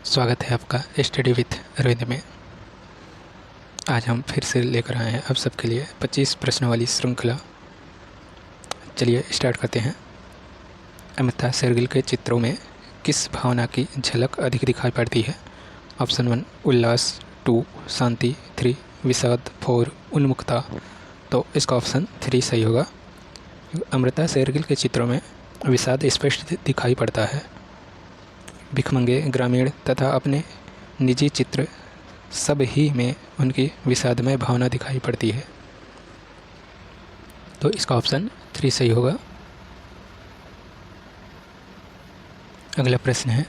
स्वागत है आपका स्टडी विथ अरविंद में। आज हम फिर से लेकर आए हैं आप सबके लिए 25 प्रश्नों वाली श्रृंखला। चलिए स्टार्ट करते हैं। अमिता शेरगिल के चित्रों में किस भावना की झलक अधिक दिखाई पड़ती है? ऑप्शन 1 उल्लास, 2 शांति, 3 विषाद, 4 उन्मुखता। तो इसका ऑप्शन 3 सही होगा। अमृता शेरगिल के चित्रों में विषाद स्पष्ट दिखाई पड़ता है। भिखमंगे, ग्रामीण तथा अपने निजी चित्र सब ही में उनकी विषादमय भावना दिखाई पड़ती है। तो इसका ऑप्शन 3 सही होगा। अगला प्रश्न है,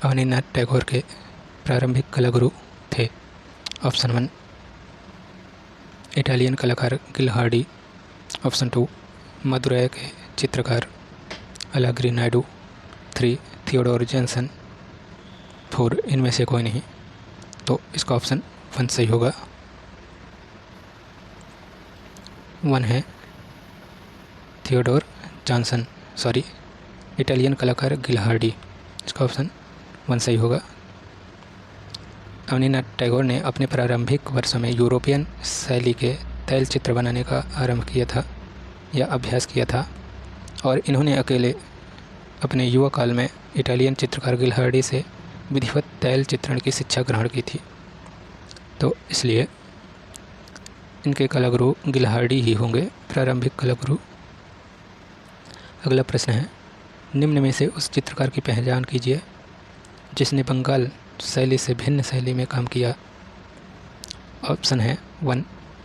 अवनीनाथ टैगोर के प्रारंभिक कलागुरु थे? ऑप्शन 1 इटालियन कलाकार गिलहार्डी, ऑप्शन 2 मदुरै के चित्रकार अलाग्री नायडू, 3 थियोडोर जॉनसन, 4 इनमें से कोई नहीं। तो इसका ऑप्शन 1 सही होगा। 1 है थियोडोर जॉनसन, इटालियन कलाकार गिलहार्डी। इसका ऑप्शन 1 सही होगा। अवनीनाथ टैगोर ने अपने प्रारंभिक वर्षों में यूरोपियन शैली के तैल चित्र बनाने का आरंभ किया था या अभ्यास किया था, और इन्होंने अकेले अपने युवा काल में इटालियन चित्रकार गिलहार्डी से विधिवत तैल चित्रण की शिक्षा ग्रहण की थी। तो इसलिए इनके कलागुरु गिलहार्डी ही होंगे, प्रारंभिक कलागुरु। अगला प्रश्न है, निम्न में से उस चित्रकार की पहचान कीजिए जिसने बंगाल शैली से भिन्न शैली में काम किया। ऑप्शन है 1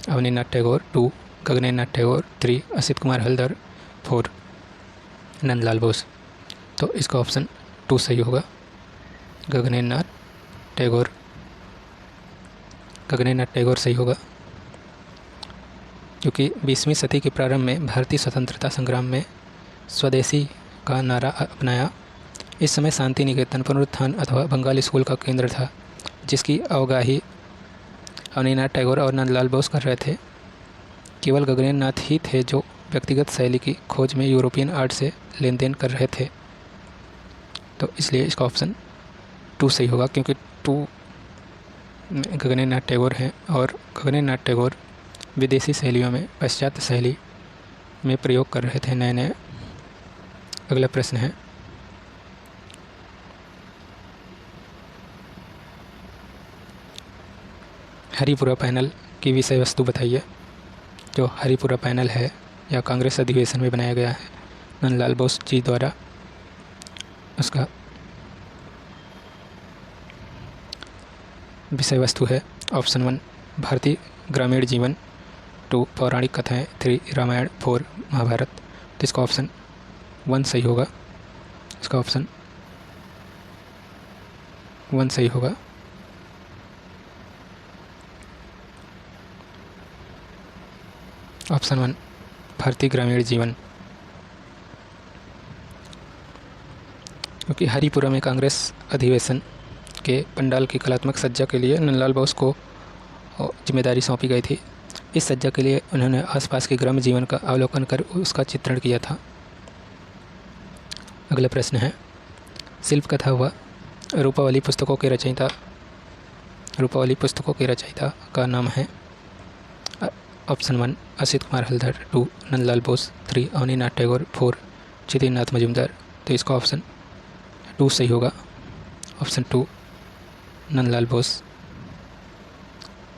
अवनीनाथ टैगोर, 2 गगनेन्द्रनाथ टैगोर, 3 असित कुमार हल्दर, 4 नंदलाल बोस। तो इसका ऑप्शन 2 सही होगा। गगनेन्द्रनाथ टैगोर सही होगा, क्योंकि 20वीं सदी के प्रारंभ में भारतीय स्वतंत्रता संग्राम में स्वदेशी का नारा अपनाया। इस समय शांति निकेतन पुनरुत्थान अथवा बंगाली स्कूल का केंद्र था, जिसकी अवगाही अवनीनाथ टैगोर और नंदलाल बोस कर रहे थे। केवल गगनेन्द्रनाथ ही थे जो व्यक्तिगत शैली की खोज में यूरोपियन आर्ट से लेन देन कर रहे थे। तो इसलिए इसका ऑप्शन 2 सही होगा, क्योंकि 2 गगनेन्द्रनाथ टैगोर हैं और गगनेन्द्रनाथ टैगोर विदेशी शैलियों में पाश्चात्य शैली में प्रयोग कर रहे थे नए नए। अगला प्रश्न है, हरिपुरा पैनल की विषय वस्तु बताइए। जो हरिपुरा पैनल है या कांग्रेस अधिवेशन में बनाया गया है नंदलाल बोस जी द्वारा, उसका विषय वस्तु है ऑप्शन 1 भारतीय ग्रामीण जीवन, 2 पौराणिक कथाएं, 3 रामायण, 4 महाभारत। तो इसका ऑप्शन 1 सही होगा। इसका ऑप्शन 1 सही होगा। ऑप्शन 1 भारतीय ग्रामीण जीवन, क्योंकि हरिपुरा में कांग्रेस अधिवेशन के पंडाल की कलात्मक सज्जा के लिए नंदलाल बोस को जिम्मेदारी सौंपी गई थी। इस सज्जा के लिए उन्होंने आसपास के ग्राम्य जीवन का अवलोकन कर उसका चित्रण किया था। अगला प्रश्न है, शिल्प कथा व रूपावली पुस्तकों के रचयिता का नाम है। ऑप्शन 1 असित कुमार हल्दर, 2 नंदलाल बोस, 3 अवनीनाथ टैगोर, 4 चितिनाथ मजूमदार। तो इसका ऑप्शन 2 सही होगा। ऑप्शन 2 नंदलाल बोस,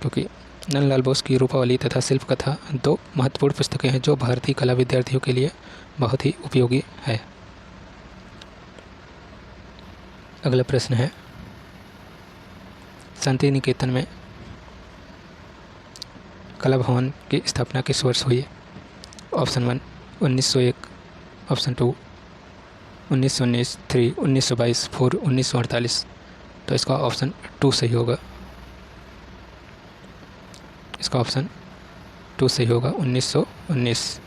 क्योंकि नंदलाल बोस की रूपावली तथा शिल्प कथा 2 महत्वपूर्ण पुस्तकें हैं जो भारतीय कला विद्यार्थियों के लिए बहुत ही उपयोगी है। अगला प्रश्न है, शांति निकेतन में कला भवन की स्थापना किस वर्ष हुई? Option 1 1901, option 2 1919, 3 1922, 4 1948। तो इसका ऑप्शन 2 सही होगा। इसका ऑप्शन 2 सही होगा, 1919।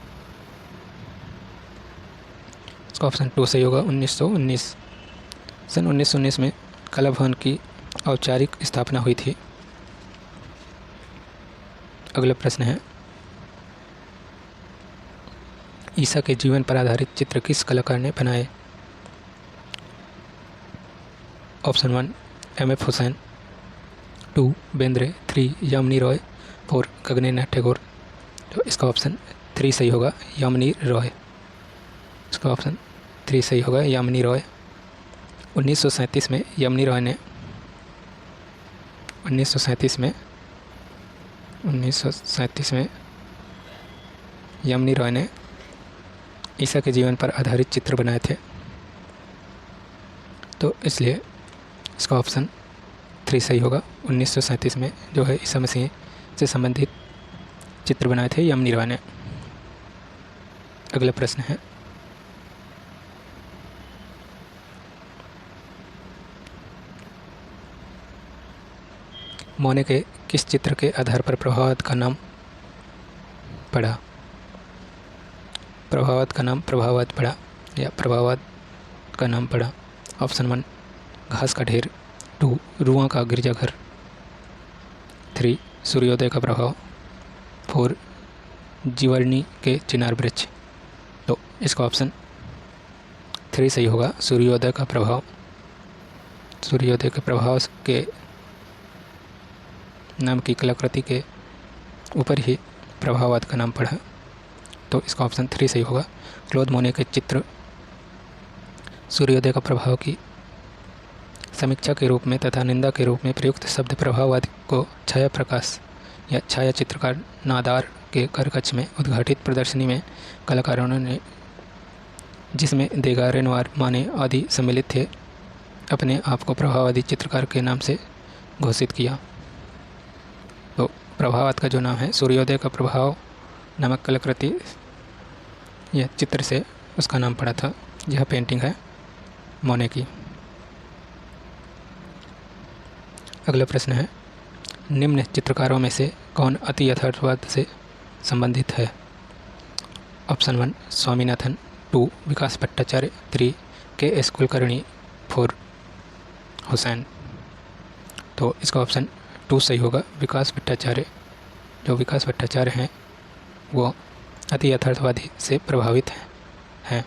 इसका ऑप्शन 2 सही होगा, 1919। सन 1919 में कला भवन की औपचारिक स्थापना हुई थी। अगला प्रश्न है, ईसा के जीवन पर आधारित चित्र किस कलाकार ने बनाए? Option 1 M.F. हुसैन, 2 बेंद्रे, 3 यामिनी रॉय, 4 गगनेन्द्रनाथ टैगोर। तो इसका ऑप्शन 3 सही होगा, यामिनी रॉय। इसका ऑप्शन 3 सही होगा, यामिनी रॉय। 1937 में यामिनी रॉय ने 1937 में यामिनी रॉय ने ईसा के जीवन पर आधारित चित्र बनाए थे। तो इसलिए इसका ऑप्शन 3 सही होगा। 1937 में जो है ईसा मसीह से संबंधित चित्र बनाए थे यामिनी रॉय ने। अगला प्रश्न है, मोने के किस चित्र के आधार पर प्रभाववाद का नाम पड़ा? प्रभाववाद का नाम प्रभाववाद पड़ा या प्रभाववाद का नाम पड़ा? ऑप्शन 1 घास का ढेर, 2 रुआ का गिरजाघर, 3 सूर्योदय का प्रभाव, 4 जीवर्णी के चिनार वृक्ष। तो इसका ऑप्शन 3 सही होगा, सूर्योदय का प्रभाव। सूर्योदय के प्रभाव के नाम की कलाकृति के ऊपर ही प्रभाववाद का नाम पड़ा। तो इसका ऑप्शन 3 सही होगा। क्लोद मोने के चित्र सूर्योदय का प्रभाव की समीक्षा के रूप में तथा निंदा के रूप में प्रयुक्त शब्द प्रभाववाद को छाया प्रकाश या छाया चित्रकार नादार के करकच में उद्घाटित प्रदर्शनी में कलाकारों ने, जिसमें देगा, रेनवार, माने आदि सम्मिलित थे, अपने आप को प्रभाववादी चित्रकार के नाम से घोषित किया। तो प्रभाववाद का जो नाम है, सूर्योदय का प्रभाव नामक कलाकृति यह चित्र से उसका नाम पड़ा था। यह पेंटिंग है मोने की। अगला प्रश्न है, निम्न चित्रकारों में से कौन अति यथार्थवाद से संबंधित है? ऑप्शन 1 स्वामीनाथन, 2 विकास भट्टाचार्य, 3 के.एस. कुलकर्णी, 4 हुसैन। तो इसका ऑप्शन 2 सही होगा, विकास भट्टाचार्य। जो विकास भट्टाचार्य हैं वो अति यथार्थवादी से प्रभावित हैं।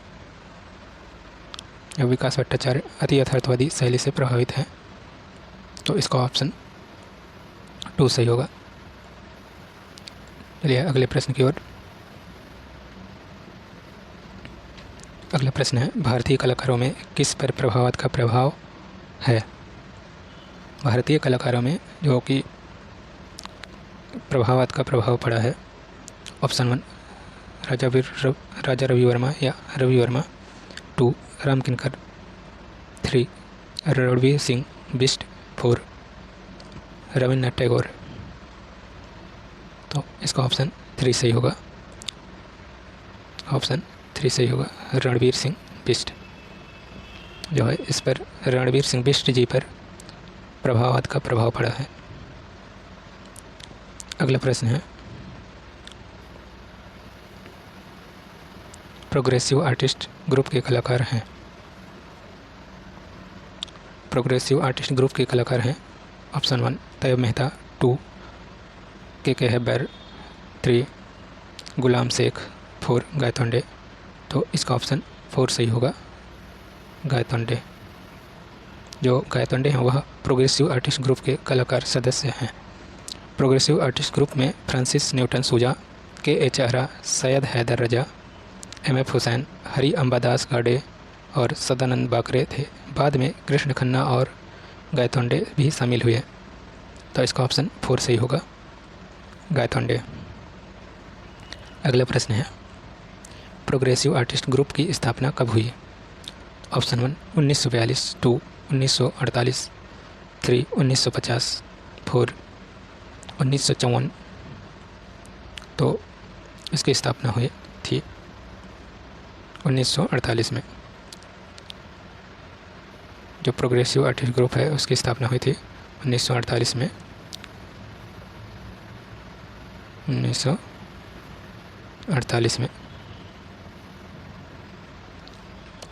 जो विकास भट्टाचार्य अति यथार्थवादी शैली से प्रभावित हैं। तो इसका ऑप्शन 2 सही होगा। चलिए अगले प्रश्न की ओर। अगला प्रश्न है, भारतीय कलाकारों में किस पर प्रभाववाद का प्रभाव है? भारतीय कलाकारों में जो कि प्रभाववाद का प्रभाव पड़ा है, ऑप्शन 1 राजा रवि वर्मा या रवि वर्मा, 2 राम किंकर, 3 रणवीर सिंह बिष्ट, 4 रविन्द्रनाथ टैगोर। तो इसका ऑप्शन 3 सही होगा। ऑप्शन 3 सही होगा, रणवीर सिंह बिष्ट। जो है इस पर रणवीर सिंह बिष्ट जी पर प्रभाववाद का प्रभाव पड़ा है। अगला प्रश्न है, प्रोग्रेसिव आर्टिस्ट ग्रुप के कलाकार हैं। प्रोग्रेसिव आर्टिस्ट ग्रुप के कलाकार हैं, ऑप्शन 1 तैयब मेहता, 2 के हैबर, 3 गुलाम शेख, 4 गायतोंडे। तो इसका ऑप्शन 4 सही होगा, गायतोंडे। जो गायतोंडे हैं वह प्रोग्रेसिव आर्टिस्ट ग्रुप के कलाकार सदस्य हैं। प्रोग्रेसिव आर्टिस्ट ग्रुप में फ्रांसिस न्यूटन सूजा, के.एच. आरा, सैयद हैदर रजा, M.F. हुसैन, हरि अंबादास गाडे और सदानंद बाकरे थे। बाद में कृष्ण खन्ना और गायतोंडे भी शामिल हुए। तो इसका ऑप्शन 4 सही होगा, गायतोंडे। अगला प्रश्न है, प्रोग्रेसिव आर्टिस्ट ग्रुप की स्थापना कब हुई? ऑप्शन 1 1942, 2 1948, 3 1950, 4 1954। तो इसकी स्थापना हुई थी 1948 में। जो प्रोग्रेसिव आर्टिस्ट ग्रुप है उसकी स्थापना हुई थी 1948 में। 1948 में।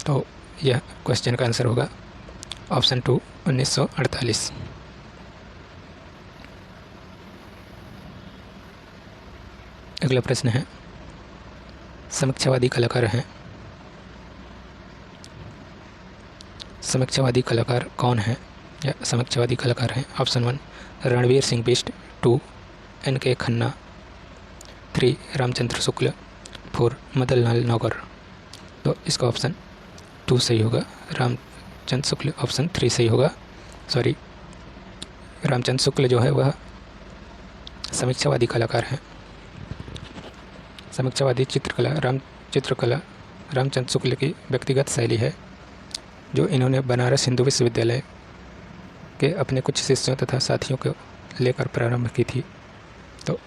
तो यह क्वेश्चन का आंसर होगा ऑप्शन 2 1948। अगला प्रश्न है, समीक्षावादी कलाकार हैं। समीक्षावादी कलाकार कौन हैं? या समीक्षावादी कलाकार हैं? ऑप्शन 1 रणवीर सिंह बिष्ट, 2 NK खन्ना, 3 रामचंद्र शुक्ल, 4 मदन लाल नौकर। तो इसका ऑप्शन 2 सही होगा। रामचंद्र शुक्ल ऑप्शन 3 सही होगा। सॉरी, रामचंद्र शुक्ल जो है वह समीक्षावादी कलाकार हैं। समीक्षावादी चित्रकला रामचंद्र शुक्ल की व्यक्तिगत शैली है जो इन्होंने बनारस हिंदू विश्वविद्यालय के अपने कुछ शिष्यों तथा साथियों को लेकर प्रारंभ की थी। तो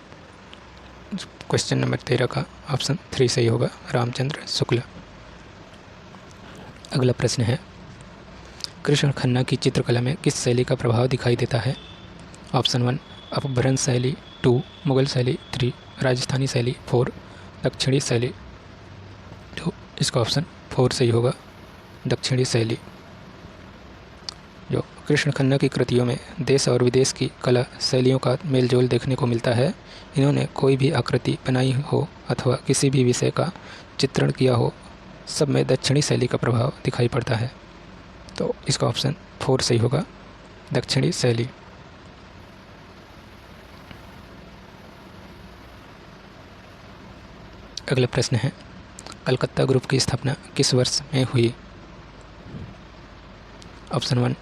क्वेश्चन नंबर 13 का ऑप्शन 3 सही होगा, रामचंद्र शुक्ल। अगला प्रश्न है, कृष्ण खन्ना की चित्रकला में किस शैली का प्रभाव दिखाई देता है? ऑप्शन 1 अपभ्रंश शैली, 2 मुगल शैली, 3 राजस्थानी शैली, 4 दक्षिणी शैली। तो इसका ऑप्शन 4 सही होगा, दक्षिणी शैली। जो कृष्ण खन्ना की कृतियों में देश और विदेश की कला शैलियों का मेलजोल देखने को मिलता है। इन्होंने कोई भी आकृति बनाई हो अथवा किसी भी विषय का चित्रण किया हो, सब में दक्षिणी शैली का प्रभाव दिखाई पड़ता है। तो इसका ऑप्शन 4 सही होगा, दक्षिणी शैली। अगला प्रश्न है, कलकत्ता ग्रुप की स्थापना किस वर्ष में हुई? ऑप्शन 1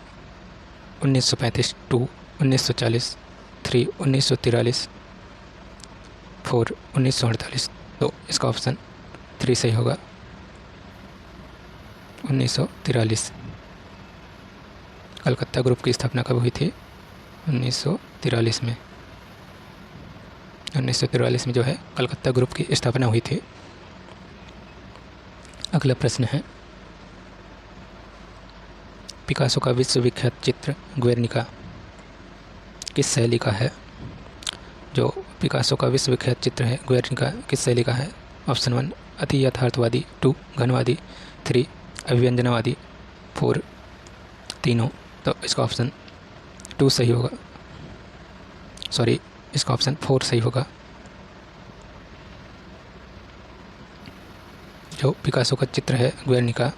1935, 2 1940, 3 1943, 4 1948। तो इसका ऑप्शन 3 सही होगा, 1943। कलकत्ता ग्रुप की स्थापना कब हुई थी? 1943 में। 1943 में जो है कलकत्ता ग्रुप की स्थापना हुई थी। अगला प्रश्न है, पिकासो का विश्वविख्यात चित्र गुएर्निका किस शैली का है? जो पिकासो का विश्वविख्यात चित्र है गुएर्निका किस शैली का है? ऑप्शन 1 अति यथार्थवादी, 2 घनवादी, 3 अभिव्यंजनावादी, 4 तीनों। तो इसका ऑप्शन 2 सही होगा, सॉरी इसका ऑप्शन 4 सही होगा। जो पिकासो का चित्र है गुएर्निका,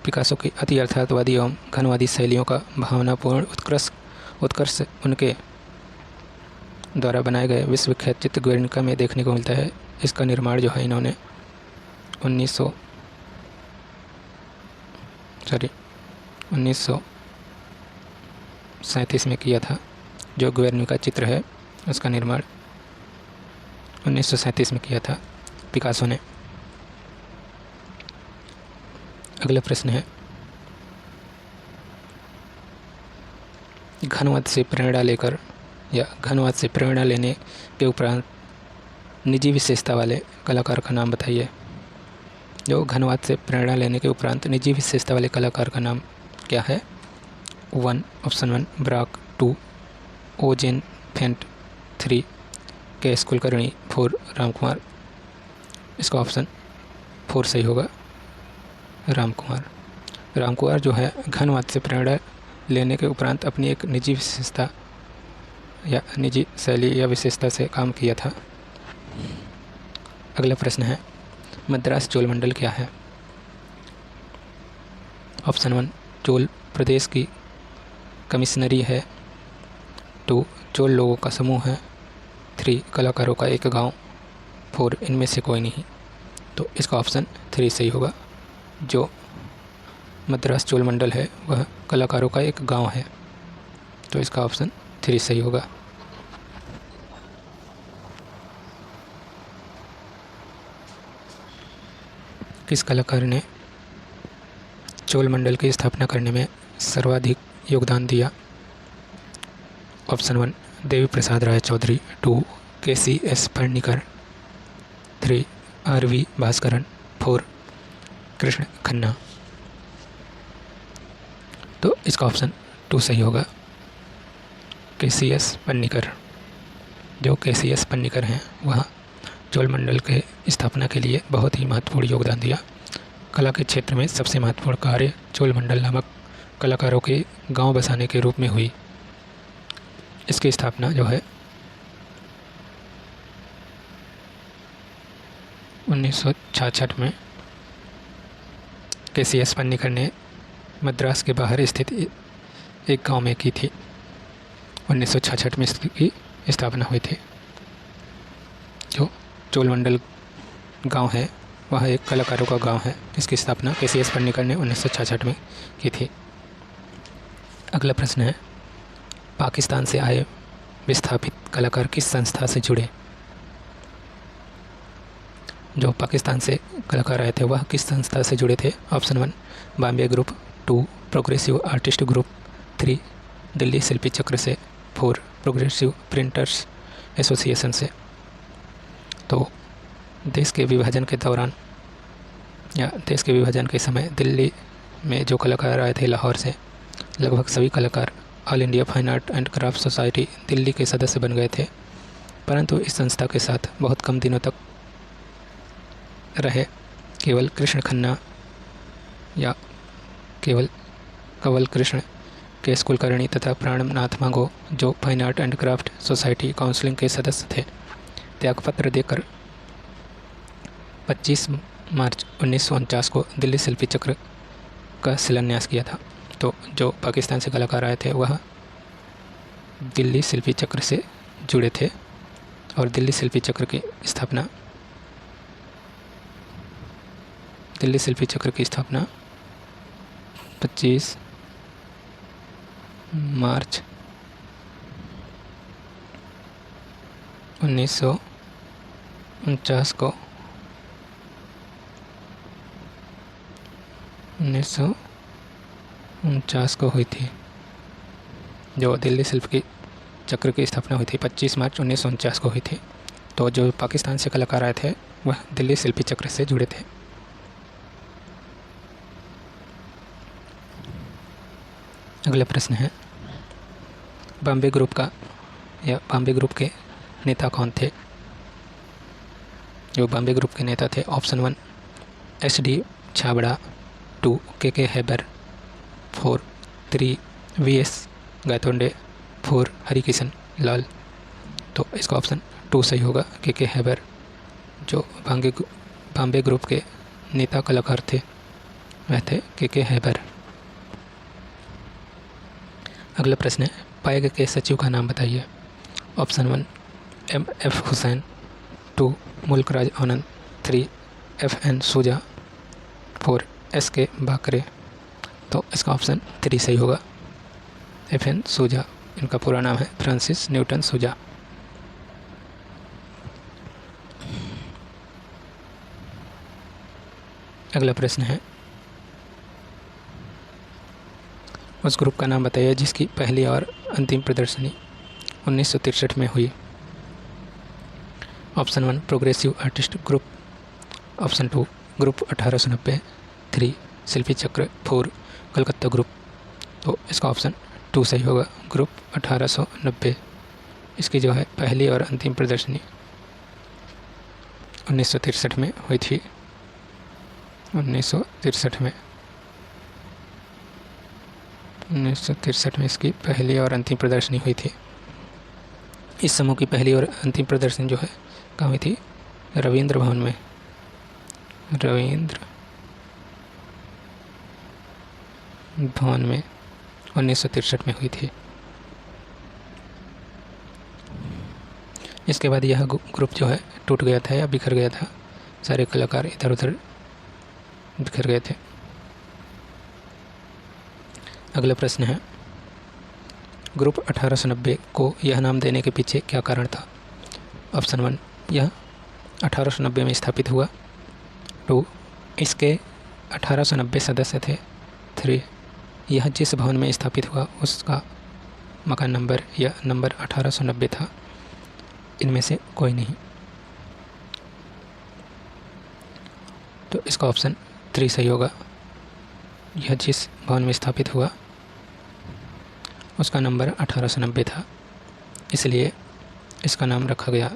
पिकासो की अति यथार्थवादी एवं घनवादी शैलियों का भावनापूर्ण उत्कर्ष उनके द्वारा बनाए गए विश्वविख्यात चित्र गुएर्निका में देखने को मिलता है। इसका निर्माण जो है इन्होंने 1937 में किया था। जो गुएर्निका चित्र है उसका निर्माण 1937 में किया था पिकासो ने। अगला प्रश्न है, घनवाद से प्रेरणा लेकर या घनवाद से प्रेरणा लेने के उपरांत निजी विशेषता वाले कलाकार का नाम बताइए। जो घनवाद से प्रेरणा लेने के उपरांत निजी विशेषता वाले कलाकार का नाम क्या है? 1 ऑप्शन 1 ब्राक, 2 ओजेन फेंट, 3 KS कुलकर्णी, 4 रामकुमार। इसका ऑप्शन 4 सही होगा, रामकुमार। रामकुमार जो है घनवाद से प्रेरणा लेने के उपरांत अपनी एक निजी विशेषता या निजी शैली या विशेषता से काम किया था। अगला प्रश्न है, मद्रास चोलमंडल क्या है? ऑप्शन 1 चोल प्रदेश की कमिश्नरी है, 2 चोल लोगों का समूह है, 3 कलाकारों का एक गांव, 4 इनमें से कोई नहीं। तो इसका ऑप्शन 3 सही होगा। जो मद्रास चोलमंडल है वह कलाकारों का एक गांव है। तो इसका ऑप्शन 3 सही होगा। किस कलाकार ने चोलमंडल की स्थापना करने में सर्वाधिक योगदान दिया? Option 1 Devi Prasad Rai Chaudhary, 2 KCS पर्णिकर, 3 RV Bhaskaran, 4 Krishna Khanna. तो इसका ऑप्शन 2 सही होगा, KCS पर्णिकर। जो KCS पर्णिकर हैं वह चोलमंडल के स्थापना के लिए बहुत ही महत्वपूर्ण योगदान दिया। कला के क्षेत्र में सबसे महत्वपूर्ण कार्य चोलमंडल नामक कलाकारों के गांव बसाने के रूप में हुई। इसकी स्थापना जो है 1966 में KCS पर्णिकर ने मद्रास के बाहर स्थित एक गांव में की थी। 1966 में इसकी स्थापना हुई थी। जो चोलमंडल गांव है वह एक कलाकारों का गांव है। इसकी स्थापना KCS पन्नीकर ने 1966 में की थी। अगला प्रश्न है, पाकिस्तान से आए विस्थापित कलाकार किस संस्था से जुड़े? जो पाकिस्तान से कलाकार आए थे वह किस संस्था से जुड़े थे? Option 1 Bombay group, 2 progressive artist group, 3 Delhi Shilpi Chakra से, 4 प्रोग्रेसिव प्रिंटर्स एसोसिएशन से। तो देश के विभाजन के दौरान या देश के विभाजन के समय दिल्ली में जो कलाकार आए थे लाहौर से, लगभग सभी कलाकार all India fine art and craft society Delhi के सदस्य बन गए थे, परंतु इस संस्था के साथ बहुत कम दिनों तक रहे। केवल कृष्ण खन्ना या केवल कंवल कृष्ण केएस कुलकर्णी तथा प्राणनाथ मांगो, जो fine art and craft society counselling के सदस्य थे, त्यागपत्र देकर 25 मार्च 1949 को दिल्ली शिल्पी चक्र का शिलान्यास किया था। तो जो पाकिस्तान से कलाकार आए थे वह दिल्ली शिल्पी चक्र से जुड़े थे और दिल्ली शिल्पी चक्र की स्थापना 25 मार्च 1949 को 1949 को हुई थी। जो दिल्ली शिल्पी चक्र की स्थापना हुई थी 25 मार्च 1949 को हुई थी। तो जो पाकिस्तान से कलाकार आए थे वह दिल्ली शिल्पी चक्र से जुड़े थे। अगला प्रश्न है, बॉम्बे ग्रुप के नेता कौन थे? जो बॉम्बे ग्रुप के नेता थे, option 1 SD Chhabra, 2 KK Hebbar, 3 VS Gaitonde, 4 Harkishan Lal. तो इसका ऑप्शन 2 सही होगा, KK हैबर। जो बॉम्बे ग्रुप के नेता कलाकार थे वह थे KK हैबर। अगला प्रश्न है, पाए गए सचिव का नाम बताइए। ऑप्शन 1 MF हुसैन, 2 मुल्कराज आनंद, 3 FN सूजा, 4 SK बाकरे। तो इसका ऑप्शन 3 सही होगा, FN सूजा। इनका पूरा नाम है फ्रांसिस न्यूटन सूजा। अगला प्रश्न है, उस ग्रुप का नाम बताइए जिसकी पहली और अंतिम प्रदर्शनी 1963 में हुई। Option 1 progressive artist group, option 2 group 1890, 3 शिल्पी चक्र, 4 कलकत्ता ग्रुप। तो इसका ऑप्शन 2 सही होगा, ग्रुप 1890। इसकी जो है पहली और अंतिम प्रदर्शनी 1963 में हुई थी। 1963 में इसकी पहली और अंतिम प्रदर्शनी हुई थी। इस समूह की पहली और अंतिम प्रदर्शनी जो है कहाँ हुई थी? रविंद्र भवन में 1963 में हुई थी। इसके बाद यह ग्रुप जो है टूट गया था या बिखर गया था। सारे कलाकार इधर उधर बिखर गए थे। अगला प्रश्न है, ग्रुप 1890 को यह नाम देने के पीछे क्या कारण था? ऑप्शन 1 यह 1890 में स्थापित हुआ, 2 इसके 1890 सदस्य थे, 3 यह जिस भवन में स्थापित हुआ उसका मकान नंबर या नंबर 1890 था। इनमें से कोई नहीं। तो इसका ऑप्शन 3 सही होगा, यह जिस भवन में स्थापित हुआ उसका नंबर 1890 था, इसलिए इसका नाम रखा गया।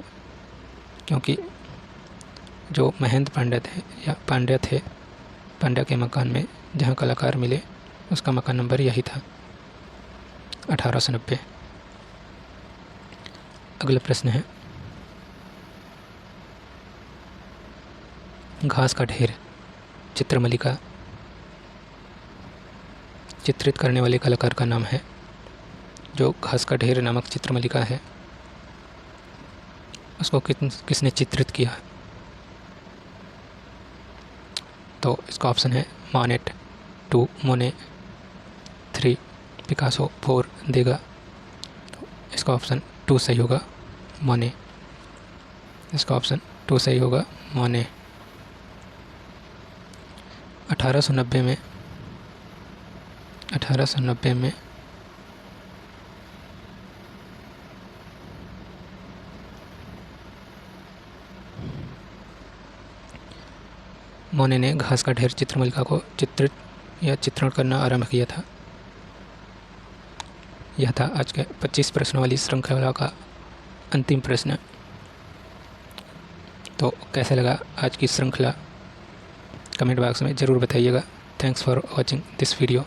क्योंकि जो महेंद्र पांड्या थे पांड्या के मकान में जहाँ कलाकार मिले उसका मकान नंबर यही था, 1890। अगला प्रश्न है, घास का ढेर चित्रमल्लिका चित्रित करने वाले कलाकार का नाम है। जो घास का ढेर नामक चित्रमल्लिका है उसको किसने चित्रित किया? तो इसका ऑप्शन है मॉनेट, 2 मोने, 3 पिकासो, 4 देगा। तो इसका ऑप्शन 2 सही होगा, मोने। इसका ऑप्शन 2 सही होगा, मोने। 1890 में मोने ने घास का ढेर चित्रमल्लिका को चित्रित या चित्रण करना आरंभ किया था। यह था आज के 25 प्रश्नों वाली श्रृंखला का अंतिम प्रश्न। तो कैसा लगा आज की श्रृंखला कमेंट बॉक्स में ज़रूर बताइएगा। Thanks for watching this video.